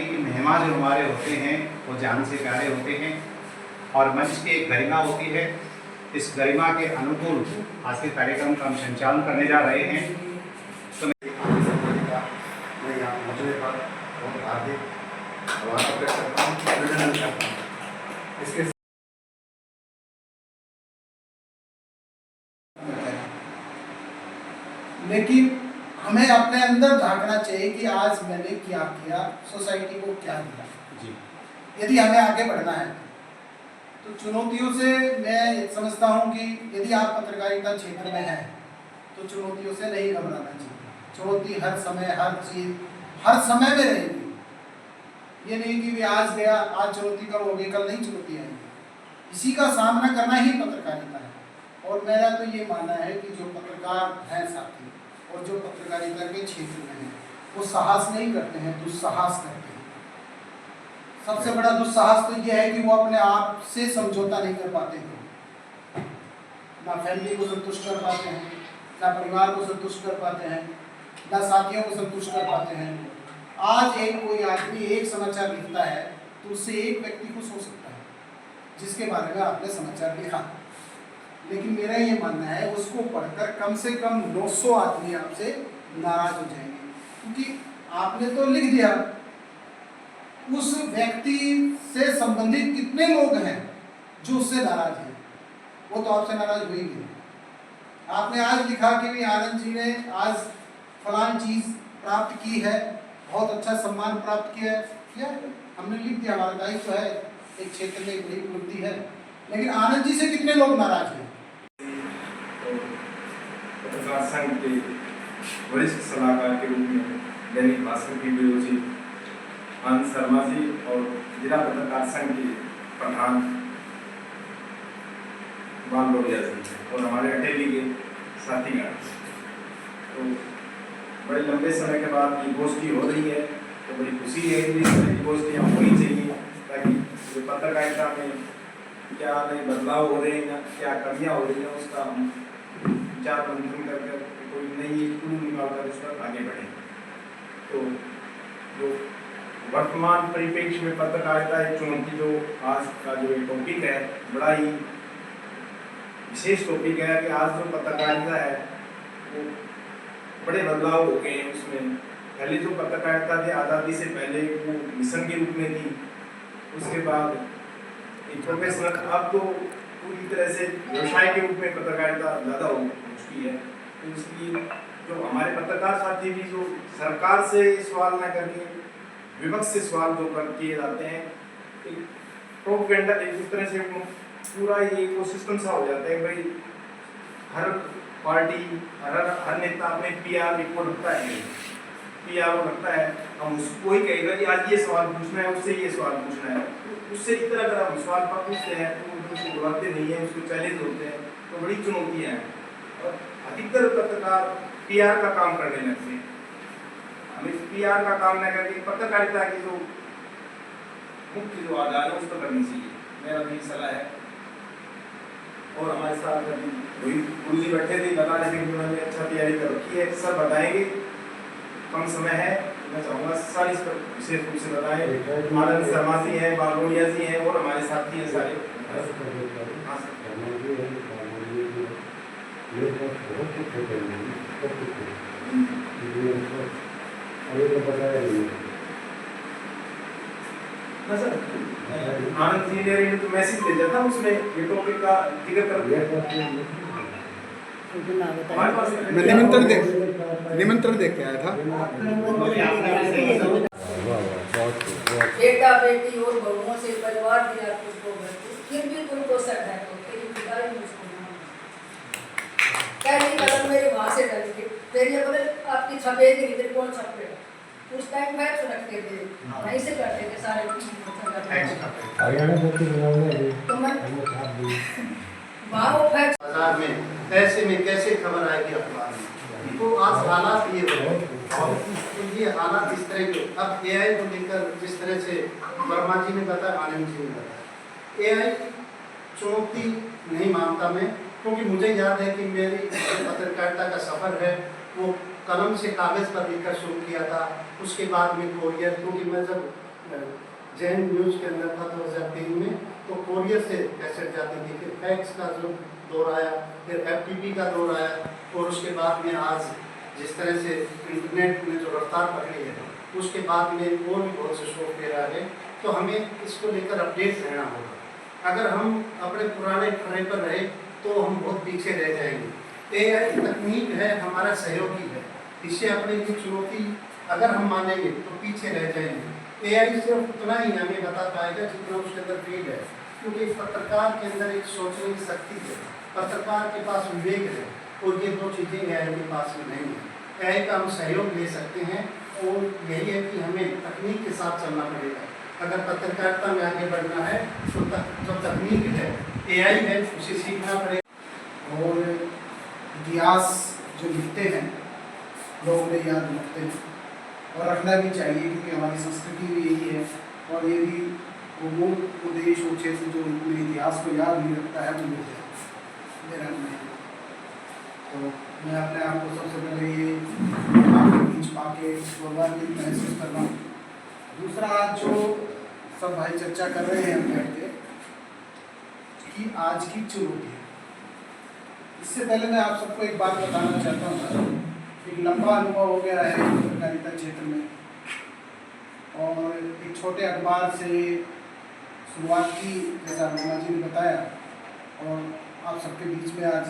कि मेहमान जो हमारे होते हैं वो जान से प्यारे होते हैं और मंच की एक गरिमा होती है। इस गरिमा के अनुकूल आज के कार्यक्रम का हम संचालन करने जा रहे हैं। तो मैं यहाँ पहुँचने पर बहुत हार्दिक आभार व्यक्त करता हूँ, अभिनंदन करता हूँ। इसके लेकिन हमें अपने अंदर झांकना चाहिए कि आज मैंने क्या किया, सोसाइटी को क्या दिया। जी, यदि हमें आगे बढ़ना है तो चुनौतियों से मैं समझता हूं कि यदि आप पत्रकारिता क्षेत्र में हैं तो चुनौतियों से नहीं घबराना चाहिए। चुनौती हर समय, हर चीज, हर समय में रहेगी। ये नहीं कि आज गया, आज चुनौती कल होगी, कल नहीं चुनौती आएगी। इसी का सामना करना ही पत्रकारिता है। और मेरा तो ये मानना है कि जो पत्रकार हैं साथी और जो पत्रकारिता के क्षेत्र में हैं वो साहस नहीं करते हैं, दुस्साहस करते हैं। सबसे बड़ा दुस्साहस तो यह है कि वो अपने आप से समझौता नहीं कर पाते हैं। ना फैमिली को संतुष्ट कर पाते हैं, ना परिवार को संतुष्ट कर पाते हैं, ना साथियों को संतुष्ट कर पाते हैं। आज एक कोई आदमी एक समाचार लिखता है तो उससे एक व्यक्ति खुश हो सकता है जिसके बारे में आपने समाचार लिखा, लेकिन मेरा ये मानना है उसको पढ़कर कम से कम 900 आदमी आपसे नाराज हो जाएंगे, क्योंकि आपने तो लिख दिया। उस व्यक्ति से संबंधित कितने लोग हैं जो उससे नाराज हैं, वो तो आपसे नाराज हुएंगे। आपने आज लिखा कि भी आनंद जी ने आज फलान चीज प्राप्त की है, बहुत अच्छा सम्मान प्राप्त किया है, हमने लिख दिया, हमारा दायित्व है, एक क्षेत्र में एक बड़ी उपलब्धि है। लेकिन आनंद जी से कितने लोग नाराज हैं? पत्रकार संघ के वरिष्ठ सलाहकार के रूप में दैनिक भास्कर की ब्यूरो आनंद शर्मा जी और जिला पत्रकार संघ के प्रधान बाल लोहिया जी और हमारे अटेली के साथीगण, तो बड़े लंबे समय के बाद ये गोष्ठी हो रही है, तो बड़ी खुशी है कि इस तरह की गोष्ठियाँ होनी चाहिए, ताकि जो पत्रकारिता में क्या नए बदलाव हो रहे हैं, क्या कमियाँ हो रही हैं, उसका हम विचार मंथन करके कोई नई टूल निकाल कर उस पर आगे बढ़े। तो जो वर्तमान परिप्रेक्ष्य में पत्रकारिता एक चुनौती, जो आज का जो टॉपिक है, बड़ा ही विशेष टॉपिक है कि आज जो पत्रकारिता है वो बड़े बदलाव हो गए हैं। उसमें पहले जो पत्रकारिता थी आज़ादी से पहले वो मिशन के रूप में थी, उसके बाद एक प्रोफेशनल, अब तो पूरी तरह से व्यवसाय के रूप में पत्रकारिता ज़्यादा हो चुकी है। तो इसलिए जो हमारे पत्रकार साथी भी जो सरकार से सवाल न करके विपक्ष से सवाल जो कर किए जाते हैं, एक प्रोपेगेंडा एक तरह से पूरा ये इकोसिस्टम सा हो जाता है। भाई हर पार्टी, हर नेता अपने पीआर को रखता है, पीआर रखता है, हम उसको ही कहेगा कि आज ये सवाल पूछना है, उससे ये सवाल पूछना है। उससे इतना अगर हम सवाल पूछते हैं तो उसको बुलाते नहीं है, उसको चैलेंज होते हैं, तो बड़ी चुनौतियाँ हैं। और अधिकतर पत्रकार पीआर का काम करने लगते हैं। हमें पीआर का काम न करके पत्रकारिता की जो मुख्य जो आधार है उस पर करनी चाहिए, मेरा भी सलाह है। और हमारे साथ अभी वही गुरु जी बैठे थे, बता रहे थे कि उन्होंने अच्छा तैयारी कर रखी है, सब बताएंगे, कम समय है, मैं चाहूँगा सारी इस पर विशेष रूप से बताएं। आनंद शर्मा जी हैं, बाल लोहिया जी हैं और हमारे साथी हैं सारे। हाँ सर, हाँ सर, आनंद जी ने तो मैसेज भेजा था, उसमें ये टॉपिक का जिक्र कर दिया। मैं निमंत्रण देख के आया था। बेटा बेटी और बहुओं से परिवार दिया तुझको भरपूर, फिर भी तुमको सर है तो तेरी पिताई मुझको कैसी कलम मेरी वहाँ से डल के फिर ये बोले आपकी छपेगी इधर कौन छपेगा। उस टाइम फैक्स रखते थे, वहीं से करते थे सारे तो मैं वहाँ वो फैक्स बाजार में ऐसे में कैसे खबर आएगी अखबार में। तो आज हालात ये हो, तो ये हालात इस तरह के। अब एआई को लेकर जिस तरह से वर्मा जी ने बताया, आनंद जी ने बताया, एआई चुनौती नहीं मानता मैं, क्योंकि मुझे याद है कि मेरी पत्रकारिता का सफ़र है वो कलम से कागज़ पर लिखकर शुरू किया था, उसके बाद में कोरियर, क्योंकि मैं जब जैन न्यूज़ के अंदर था 2003 में, तो कोरियर से कैसेट जाती थी, फिर फैक्स का जो दौर आया, फिर FTP का दौर आया, और उसके बाद में आज जिस तरह से इंटरनेट ने जो रफ्तार पकड़ी है, उसके बाद में और भी बहुत से सॉफ्टवेयर आ गए, तो हमें इसको लेकर अपडेट रहना होगा। अगर हम अपने पुराने खड़े पर रहे तो हम बहुत पीछे रह जाएंगे। AI तकनीक है, हमारा सहयोगी है, इससे अपने लिए चुनौती अगर हम मानेंगे तो पीछे रह जाएंगे। AI सिर्फ उतना ही हमें बता पाएगा जितना उसके अंदर फील्ड है, क्योंकि एक पत्रकार के अंदर एक सोचने की शक्ति है, पत्रकार के पास विवेक है, और ये दो चीज़ें AI के पास में नहीं है। AI का हम सहयोग ले सकते हैं, और यही है कि हमें तकनीक के साथ चलना पड़ेगा। अगर पत्रकारिता में आगे बढ़ना है तो जो तकनीक है, AI है, उसे सीखना पड़ेगा। और इतिहास जो लिखते हैं लोग उन्हें याद रखते हैं, और रखना भी चाहिए, क्योंकि हमारी संस्कृति भी यही है। और यदि वो मूल उद्देश्य उद्देश्य जो अपने इतिहास को याद नहीं रखता है तो मेरा नहीं। तो मैं अपने आप को सबसे पहले ये आपके बीच पाके गौरवान्वित महसूस कर रहा हूँ। दूसरा, आज जो सब भाई चर्चा कर रहे हैं हम बैठ के कि आज की चुनौती, इससे पहले मैं आप सबको एक बात बताना चाहता हूँ। एक लंबा अनुभव हो गया है पत्रकारिता क्षेत्र में, और एक छोटे अखबार से शुरुआत की, जैसा वर्मा जी ने बताया, और आप सबके बीच में आज